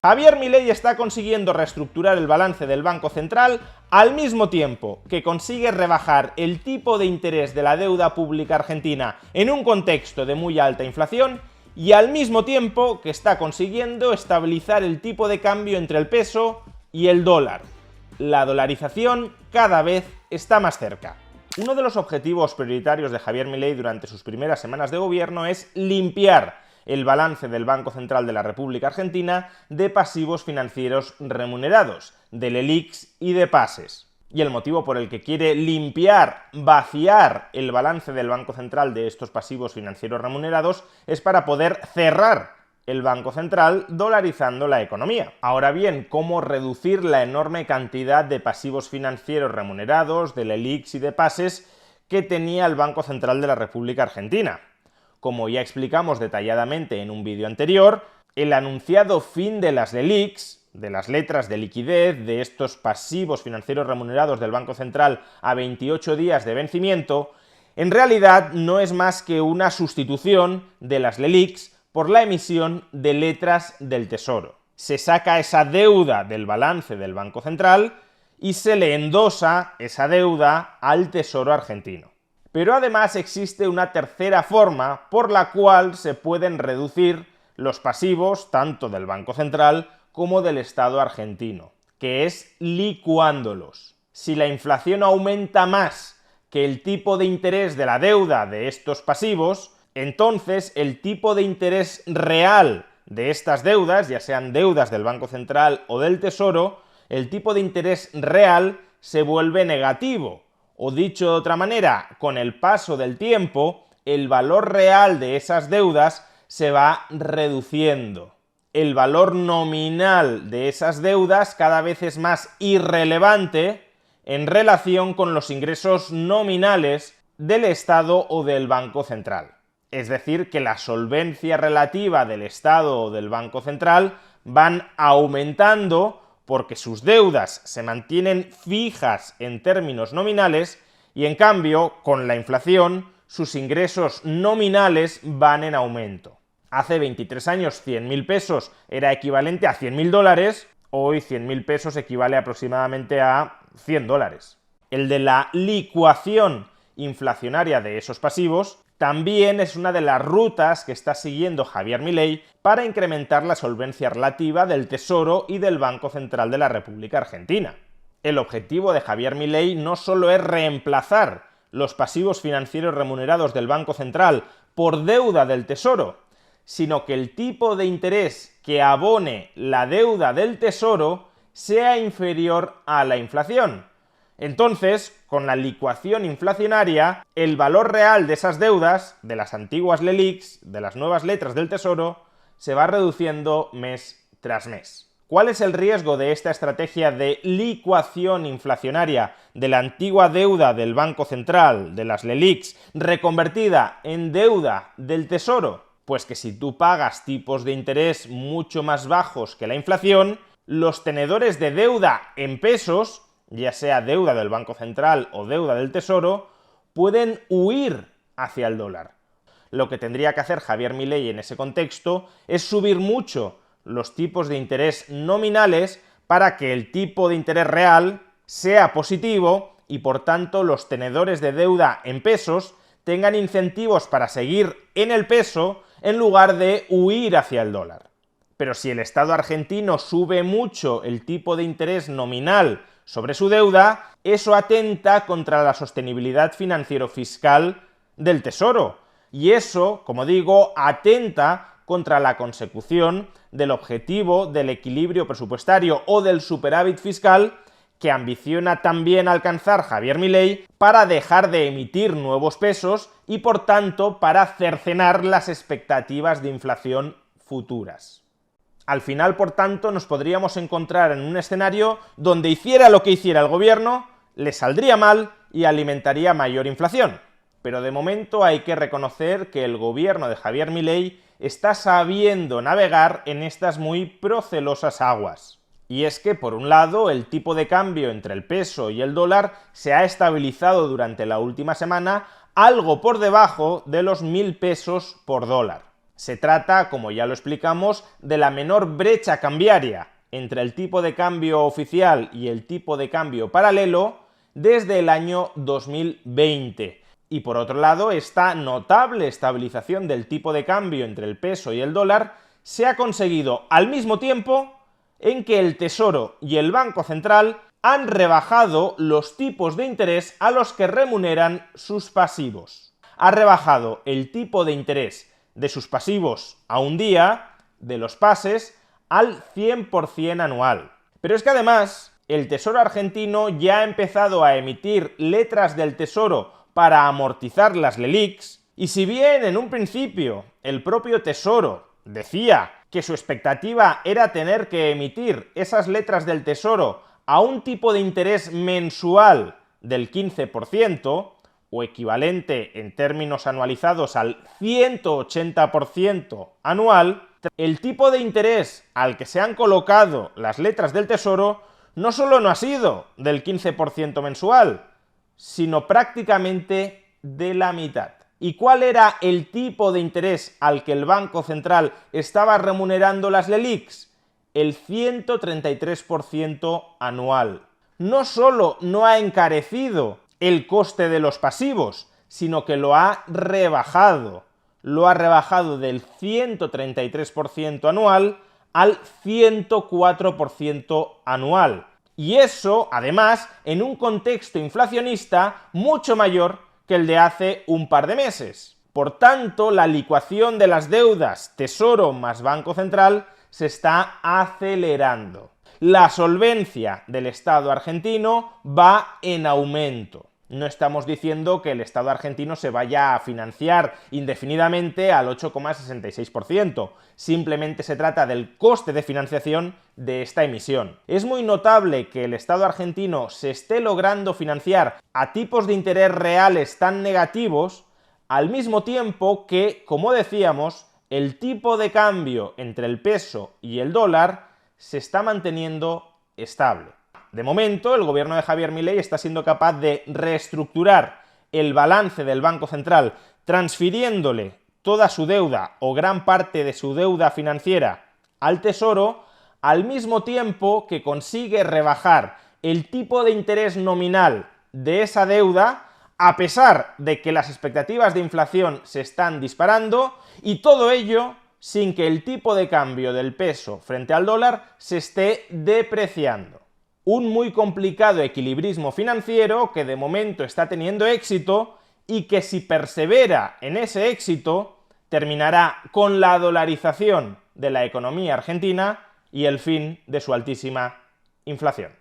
Javier Milei está consiguiendo reestructurar el balance del Banco Central al mismo tiempo que consigue rebajar el tipo de interés de la deuda pública argentina en un contexto de muy alta inflación y al mismo tiempo que está consiguiendo estabilizar el tipo de cambio entre el peso y el dólar. La dolarización cada vez está más cerca. Uno de los objetivos prioritarios de Javier Milei durante sus primeras semanas de gobierno es limpiar el balance del Banco Central de la República Argentina de pasivos financieros remunerados, de LELIQs y de pases. Y el motivo por el que quiere limpiar, vaciar el balance del Banco Central de estos pasivos financieros remunerados es para poder cerrar el Banco Central dolarizando la economía. Ahora bien, ¿cómo reducir la enorme cantidad de pasivos financieros remunerados, de LELIQs y de pases que tenía el Banco Central de la República Argentina? Como ya explicamos detalladamente en un vídeo anterior, el anunciado fin de las LELIQs, de las letras de liquidez, de estos pasivos financieros remunerados del Banco Central a 28 días de vencimiento, en realidad no es más que una sustitución de las LELIQs por la emisión de letras del Tesoro. Se saca esa deuda del balance del Banco Central y se le endosa esa deuda al Tesoro argentino. Pero además existe una tercera forma por la cual se pueden reducir los pasivos tanto del Banco Central como del Estado argentino, que es licuándolos. Si la inflación aumenta más que el tipo de interés de la deuda de estos pasivos, entonces el tipo de interés real de estas deudas, ya sean deudas del Banco Central o del Tesoro, el tipo de interés real se vuelve negativo. O dicho de otra manera, con el paso del tiempo, el valor real de esas deudas se va reduciendo. El valor nominal de esas deudas cada vez es más irrelevante en relación con los ingresos nominales del Estado o del Banco Central. Es decir, que la solvencia relativa del Estado o del Banco Central van aumentando porque sus deudas se mantienen fijas en términos nominales y en cambio, con la inflación, sus ingresos nominales van en aumento. Hace 23 años 100.000 pesos era equivalente a 100.000 dólares, hoy 100.000 pesos equivale aproximadamente a 100 dólares. El de la licuación inflacionaria de esos pasivos también es una de las rutas que está siguiendo Javier Milei para incrementar la solvencia relativa del Tesoro y del Banco Central de la República Argentina. El objetivo de Javier Milei no solo es reemplazar los pasivos financieros remunerados del Banco Central por deuda del Tesoro, sino que el tipo de interés que abone la deuda del Tesoro sea inferior a la inflación. Entonces, con la licuación inflacionaria, el valor real de esas deudas, de las antiguas LELIQs, de las nuevas letras del Tesoro, se va reduciendo mes tras mes. ¿Cuál es el riesgo de esta estrategia de licuación inflacionaria de la antigua deuda del Banco Central, de las LELIQs, reconvertida en deuda del Tesoro? Pues que si tú pagas tipos de interés mucho más bajos que la inflación, los tenedores de deuda en pesos, ya sea deuda del Banco Central o deuda del Tesoro, pueden huir hacia el dólar. Lo que tendría que hacer Javier Milei en ese contexto es subir mucho los tipos de interés nominales para que el tipo de interés real sea positivo y por tanto los tenedores de deuda en pesos tengan incentivos para seguir en el peso en lugar de huir hacia el dólar. Pero si el Estado argentino sube mucho el tipo de interés nominal sobre su deuda, eso atenta contra la sostenibilidad financiero-fiscal del Tesoro. Y eso, como digo, atenta contra la consecución del objetivo del equilibrio presupuestario o del superávit fiscal que ambiciona también alcanzar Javier Milei para dejar de emitir nuevos pesos y, por tanto, para cercenar las expectativas de inflación futuras. Al final, por tanto, nos podríamos encontrar en un escenario donde hiciera lo que hiciera el gobierno, le saldría mal y alimentaría mayor inflación. Pero de momento hay que reconocer que el gobierno de Javier Milei está sabiendo navegar en estas muy procelosas aguas. Y es que, por un lado, el tipo de cambio entre el peso y el dólar se ha estabilizado durante la última semana algo por debajo de los 1.000 pesos por dólar. Se trata, como ya lo explicamos, de la menor brecha cambiaria entre el tipo de cambio oficial y el tipo de cambio paralelo desde el año 2020. Y por otro lado, esta notable estabilización del tipo de cambio entre el peso y el dólar se ha conseguido al mismo tiempo en que el Tesoro y el Banco Central han rebajado los tipos de interés a los que remuneran sus pasivos. Ha rebajado el tipo de interés de sus pasivos a un día, de los pases, al 100% anual. Pero es que además, el Tesoro argentino ya ha empezado a emitir letras del Tesoro para amortizar las LELIQs, y si bien en un principio el propio Tesoro decía que su expectativa era tener que emitir esas letras del Tesoro a un tipo de interés mensual del 15%, o equivalente en términos anualizados al 180% anual, el tipo de interés al que se han colocado las letras del Tesoro no solo no ha sido del 15% mensual, sino prácticamente de la mitad. ¿Y cuál era el tipo de interés al que el Banco Central estaba remunerando las LELIQs? El 133% anual. No solo no ha encarecido el coste de los pasivos, sino que lo ha rebajado. Lo ha rebajado del 133% anual al 104% anual. Y eso, además, en un contexto inflacionista mucho mayor que el de hace un par de meses. Por tanto, la licuación de las deudas Tesoro más Banco Central se está acelerando. La solvencia del Estado argentino va en aumento. No estamos diciendo que el Estado argentino se vaya a financiar indefinidamente al 8,66%. Simplemente se trata del coste de financiación de esta emisión. Es muy notable que el Estado argentino se esté logrando financiar a tipos de interés reales tan negativos, al mismo tiempo que, como decíamos, el tipo de cambio entre el peso y el dólar se está manteniendo estable. De momento, el gobierno de Javier Milei está siendo capaz de reestructurar el balance del Banco Central, transfiriéndole toda su deuda o gran parte de su deuda financiera al Tesoro, al mismo tiempo que consigue rebajar el tipo de interés nominal de esa deuda, a pesar de que las expectativas de inflación se están disparando, y todo ello sin que el tipo de cambio del peso frente al dólar se esté depreciando. Un muy complicado equilibrismo financiero que de momento está teniendo éxito y que, si persevera en ese éxito, terminará con la dolarización de la economía argentina y el fin de su altísima inflación.